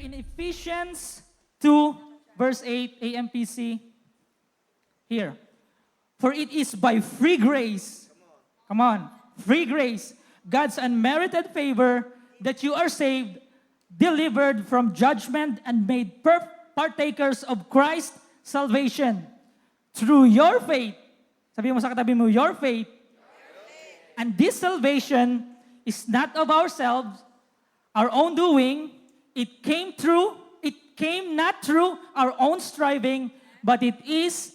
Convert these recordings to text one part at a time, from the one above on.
in Ephesians 2, verse 8, AMPC. Here. For it is by free grace, come on, free grace, God's unmerited favor, that you are saved, delivered from judgment, and made partakers of Christ's salvation. Through your faith, sabi mo sa katabi mo, your faith, and this salvation is not of ourselves, our own doing. It came not through our own striving, but it is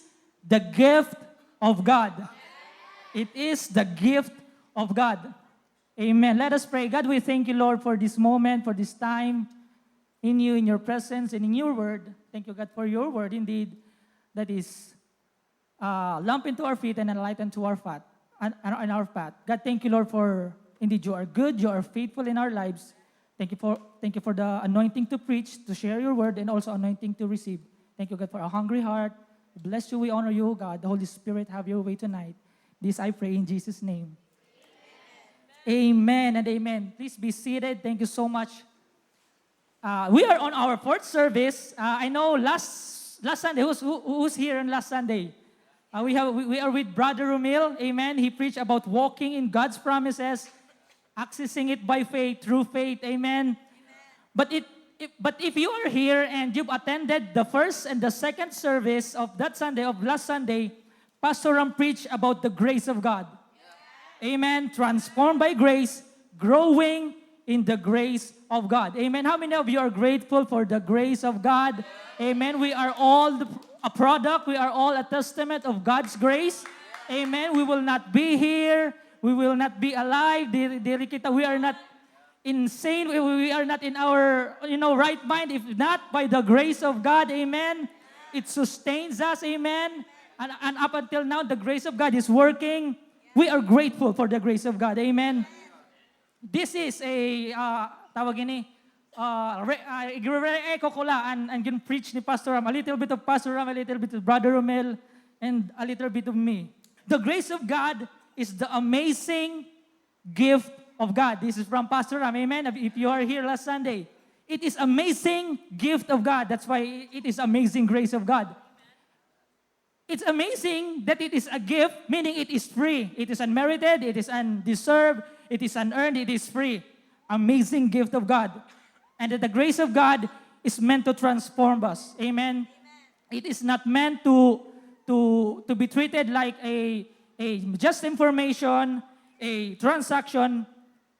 the gift of God. It is the gift of God. Amen. Let us pray. God, we thank you, Lord, for this moment, for this time in you, in your presence, and in your word. Thank you, God, for your word, indeed, that is lamp into our feet and a light unto our path. On our path. God, thank you, Lord, for indeed you are good, you are faithful in our lives. Thank you for the anointing to preach, to share your word, and also anointing to receive. Thank you, God, for a hungry heart. We bless you, we honor you, God. The Holy Spirit, have your way tonight. This I pray in Jesus' name. Amen and amen. Please be seated. Thank you so much. We are on our fourth service. I know last Sunday, who's here on last Sunday? We are with Brother Romil. Amen. He preached about walking in God's promises, accessing it by faith, through faith. Amen. But if you are here and you've attended the first and the second service of that Sunday, of last Sunday, Pastor Ram preached about the grace of God. Amen. Transformed by grace, growing in the grace of God. Amen. How many of you are grateful for the grace of God? Amen. We are all a product. We are all a testament of God's grace. Amen. We will not be here. We will not be alive. We are not insane. We are not in our right mind if not by the grace of God. Amen. It sustains us. Amen. And up until now, the grace of God is working. We are grateful for the grace of God. Amen. This is a, tawag ini, echo ko lang and yung preach ni Pastor Ram. A little bit of Pastor Ram, a little bit of Brother Romel, and a little bit of me. The grace of God is the amazing gift of God. This is from Pastor Ram. Amen. If you are here last Sunday, it is amazing gift of God. That's why it is amazing grace of God. It's amazing that it is a gift, meaning it is free. It is unmerited, it is undeserved, it is unearned, it is free. Amazing gift of God. And that the grace of God is meant to transform us. Amen. It is not meant to be treated like a just information, a transaction,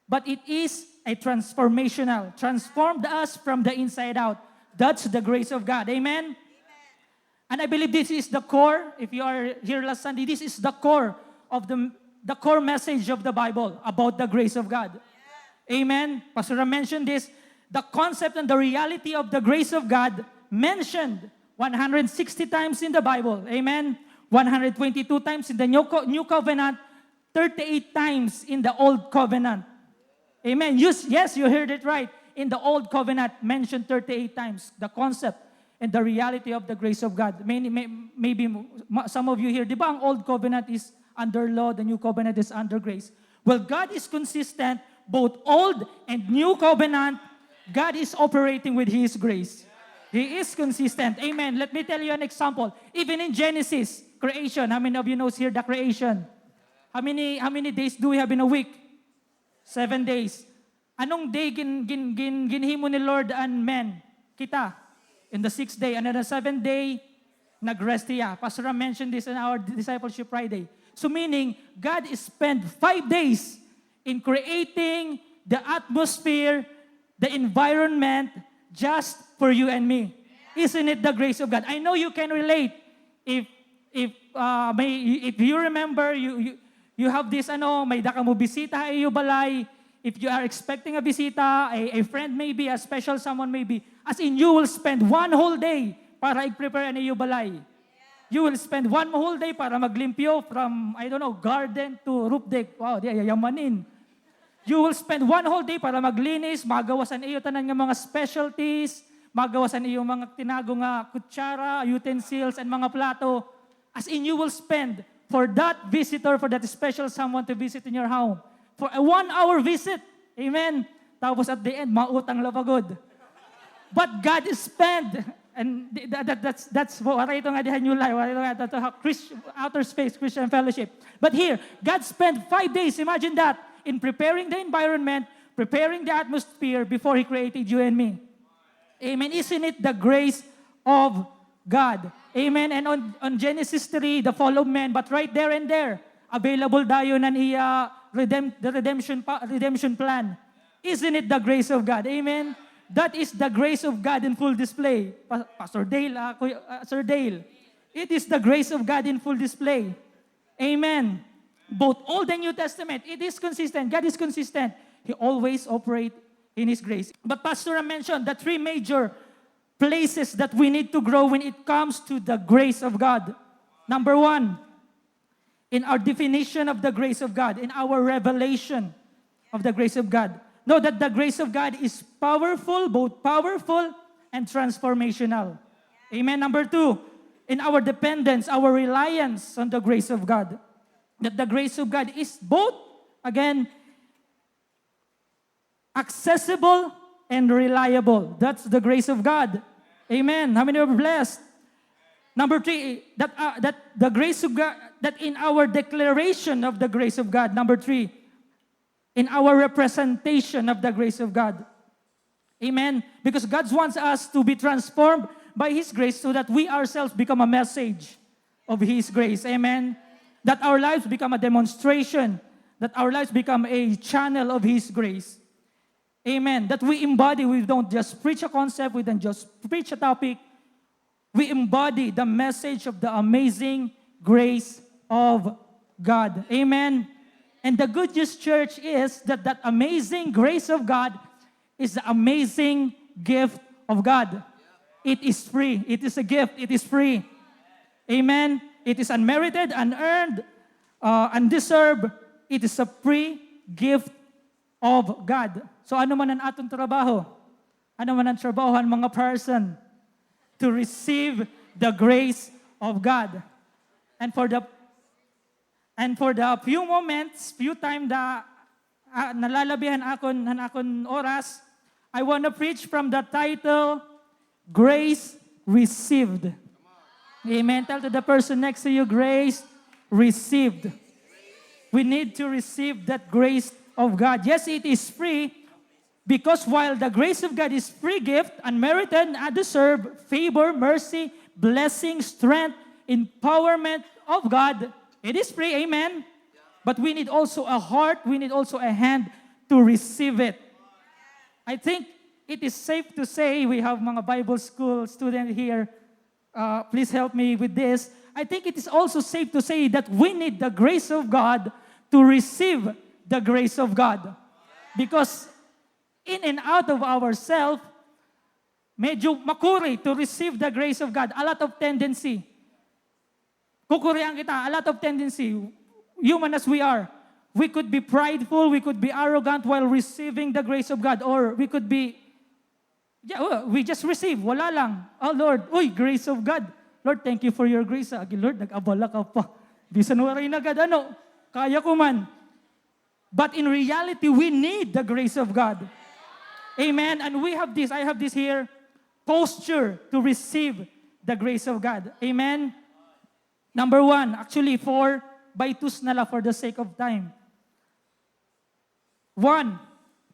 but it is a transformational. Transformed us from the inside out. That's the grace of God. Amen. And I believe this is the core. If you are here last Sunday, this is the core of the core message of the Bible about the grace of God. Yeah. Amen. Pastor Ram mentioned this. The concept and the reality of the grace of God mentioned 160 times in the Bible. Amen. 122 times in the New Covenant, 38 times in the Old Covenant. Amen. Yes, you heard it right. In the Old Covenant, mentioned 38 times the concept and the reality of the grace of God. Maybe some of you here, di ba ang Old Covenant is under law, the New Covenant is under grace. Well, God is consistent, both Old and New Covenant, God is operating with His grace. He is consistent. Amen. Let me tell you an example. Even in Genesis, creation, how many of you knows here the creation? How many days do we have in a week? 7 days. Anong day ginhimo ni Lord and man? Kita. In the 6th day, and on the 7th day, nag-rest siya. Pastor Ram mentioned this in our Discipleship Friday. So meaning, God spent 5 days in creating the atmosphere, the environment, just for you and me. Isn't it the grace of God? I know you can relate. If you remember, you have this, may daka mo bisita ay balay. If you are expecting a bisita, a friend maybe, a special someone maybe, as in you will spend one whole day para i-prepare na iyo balay. You will spend one whole day para maglimpyo from, garden to roof deck. Wow, di yayamanin. You will spend one whole day para maglinis, magawasan iyo tanan nga mga specialties, magawasan iyo mga tinago nga kutsara, utensils, and mga plato. As in you will spend for that visitor, for that special someone to visit in your home. For a 1 hour visit. Amen. Tapos at the end, mautang lapagod. But God spent, and that's what ito nga dihan new life, what ito nga outer space, Christian fellowship. But here, God spent 5 days, imagine that, in preparing the environment, preparing the atmosphere before He created you and me. Amen. Isn't it the grace of God? Amen. And on Genesis 3, the fall of man, but right there and there, available dayon ang the redemption plan. Isn't it the grace of God? Amen. That is the grace of God in full display. Pastor Dale, Sir Dale. It is the grace of God in full display. Amen. Both Old and New Testament, it is consistent. God is consistent. He always operates in His grace. But Pastor mentioned the 3 major places that we need to grow when it comes to the grace of God. Number 1, in our definition of the grace of God, in our revelation of the grace of God. Know that the grace of God is powerful, both powerful and transformational. Amen. Number 2, in our dependence, our reliance on the grace of God. That the grace of God is both, again, accessible and reliable. That's the grace of God. Amen. How many are blessed? Number 3, that the grace of God, that in our declaration of the grace of God. Number 3, in our representation of the grace of God. Amen. Because God wants us to be transformed by His grace so that we ourselves become a message of His grace. Amen. That our lives become a demonstration. That our lives become a channel of His grace. Amen. That we embody, we don't just preach a concept, we don't just preach a topic. We embody the message of the amazing grace of God. Amen. And the good news, church, is that that amazing grace of God is the amazing gift of God. It is free. It is a gift. It is free. Amen. It is unmerited, unearned, undeserved. It is a free gift of God. So ano man ang atong trabaho? Ano man ang trabaho ng mga person? To receive the grace of God. And for the few moments, few time da nalalabihan akon oras, I want to preach from the title, Grace Received. Amen. Tell to the person next to you, grace received. We need to receive that grace of God. Yes, it is free, because while the grace of God is free gift, unmerited, undeserved, favor, mercy, blessing, strength, empowerment of God, it is free, amen? But we need also a heart, we need also a hand to receive it. I think it is safe to say, we have mga Bible school student here, please help me with this. I think it is also safe to say that we need the grace of God to receive the grace of God. Because in and out of ourselves, medyo makuri to receive the grace of God. A lot of tendency. Kukurihan kita, a lot of tendency. Human as we are, we could be prideful, we could be arrogant while receiving the grace of God. Or we could be, we just receive, wala lang. Oh Lord, grace of God. Lord, thank you for your grace. Lord, nag-abala ka pa. Di sanwaray na agad, kaya ko man. But in reality, we need the grace of God. Amen. And we have this, I have this here, posture to receive the grace of God. Amen. Number 1, actually 4, by 2 na lang for the sake of time. 1,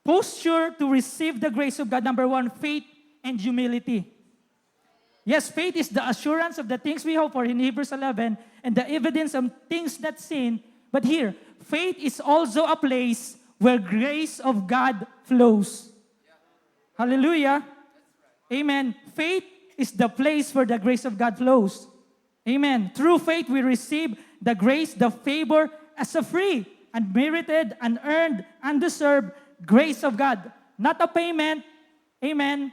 posture to receive the grace of God. Number 1, faith and humility. Yes, faith is the assurance of the things we hope for in Hebrews 11 and the evidence of things not seen. But here, faith is also a place where grace of God flows. Hallelujah. Amen. Faith is the place where the grace of God flows. Amen. Through faith, we receive the grace, the favor as a free, unmerited, unearned, undeserved grace of God. Not a payment. Amen.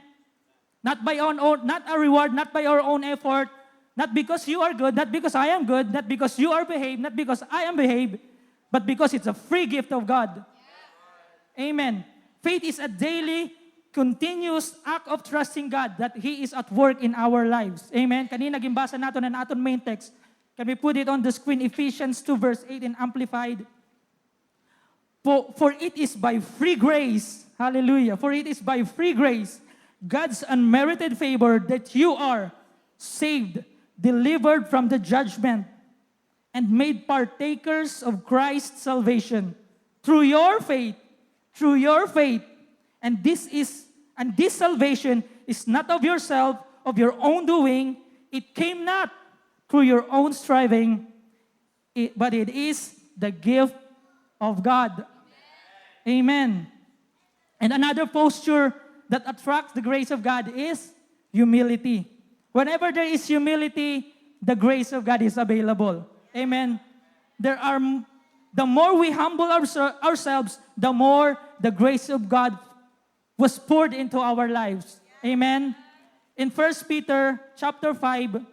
Not by our own, not a reward, not by our own effort, not because you are good, not because I am good, not because you are behaved, not because I am behaved, but because it's a free gift of God. Amen. Faith is a daily, continuous act of trusting God that He is at work in our lives. Amen. Kanina gimbasa natin ang aton main text. Can we put it on the screen? Ephesians 2 verse 8 in Amplified. For it is by free grace, hallelujah, for it is by free grace God's unmerited favor that you are saved, delivered from the judgment, and made partakers of Christ's salvation through your faith, through your faith. And this salvation is not of yourself, of your own doing. It came not through your own striving, but it is the gift of God. Amen. And another posture that attracts the grace of God is humility. Whenever there is humility, the grace of God is available. Amen. The more we humble ourselves, the more the grace of God was poured into our lives. Amen. In 1 Peter chapter 5,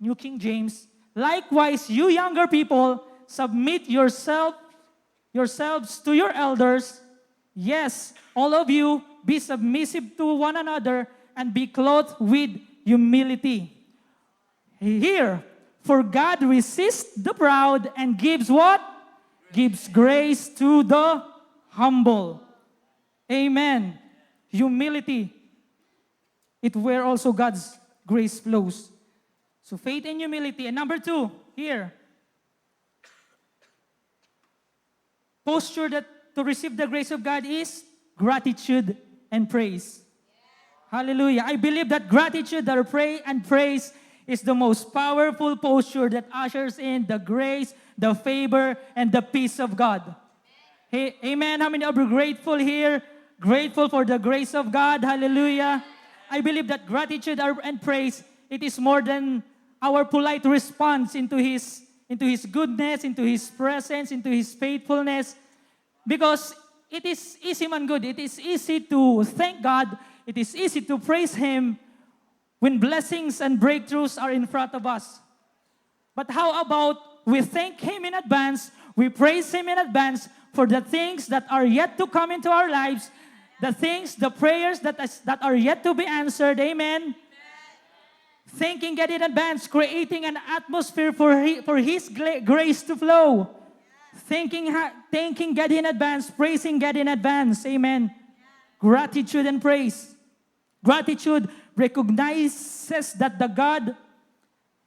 New King James, likewise, you younger people, submit yourselves to your elders. Yes, all of you, be submissive to one another and be clothed with humility. Here, for God resists the proud and gives what? Gives grace to the humble. Amen. Humility. It where also God's grace flows. So faith and humility. And number 2, here. Posture that to receive the grace of God is gratitude and praise. Hallelujah. I believe that gratitude or praise is the most powerful posture that ushers in the grace, the favor, and the peace of God. Hey, amen. How many are grateful here? Grateful for the grace of God. Hallelujah. I believe that gratitude and praise, it is more than our polite response into His goodness, into His presence, into His faithfulness. Because it is easy man good. It is easy to thank God. It is easy to praise Him when blessings and breakthroughs are in front of us. But how about we thank Him in advance, we praise Him in advance for the things that are yet to come into our lives, the prayers that are yet to be answered. Amen. Thanking God in advance, creating an atmosphere for His grace to flow. Thanking God in advance, praising God in advance. Amen. Gratitude and praise. Gratitude recognizes that the God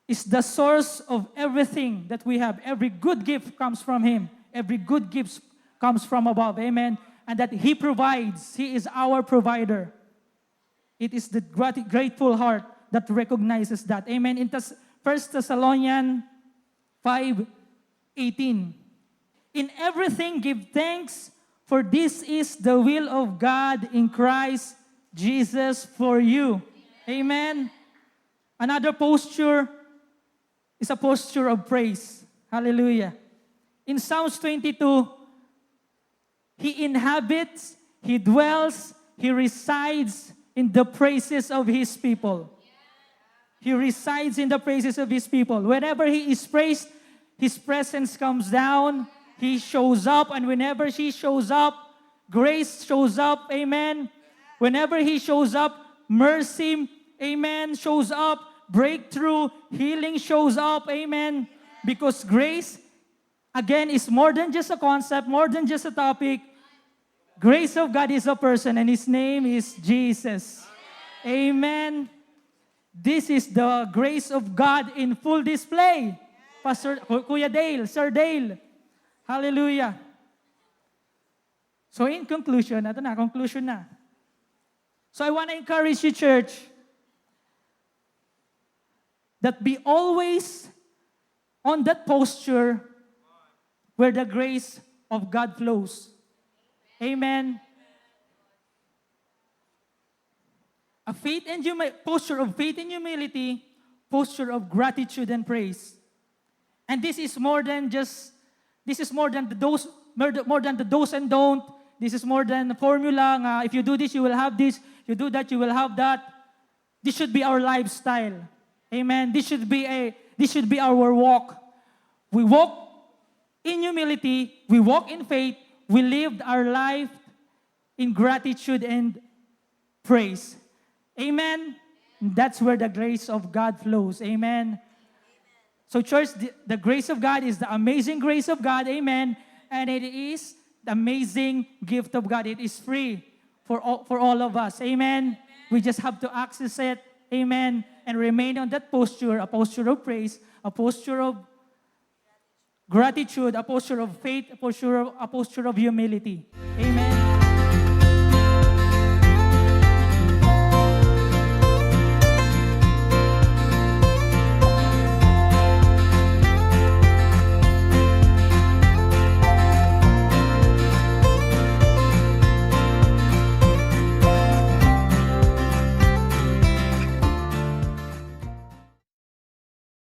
is the source of everything that we have. Every good gift comes from Him. Every good gift comes from above. Amen. And that He provides. He is our provider. It is the grateful heart that recognizes that. Amen. In 1 Thessalonians 5:18. In everything give thanks, for this is the will of God in Christ Jesus for you. Amen. Another posture is a posture of praise. Hallelujah. In Psalms 22, He inhabits, He dwells, He resides in the praises of His people. He resides in the praises of His people. Whenever He is praised, His presence comes down. He shows up, and whenever He shows up, grace shows up. Amen. Whenever He shows up, mercy, amen, shows up. Breakthrough, healing shows up. Amen. Because grace, again, is more than just a concept, more than just a topic. Grace of God is a person, and His name is Jesus. Amen. This is the grace of God in full display. Pastor Kuya Dale, Sir Dale. Hallelujah. So in conclusion, conclusion na. So I want to encourage you, church, that be always on that posture where the grace of God flows. Amen. A posture of faith and humility, posture of gratitude and praise. And this is more than the do's and don't. This is more than a formula. If you do this, you will have this. If you do that, you will have that. This should be our lifestyle. Amen. This should be our walk. We walk in humility. We walk in faith. We lived our life in gratitude and praise. Amen. That's where the grace of God flows. Amen. So church, the grace of God is the amazing grace of God. Amen. And it is the amazing gift of God. It is free for all of us. Amen. We just have to access it. Amen. And remain on that posture, a posture of praise, a posture of gratitude, a posture of faith, a posture of humility. Amen.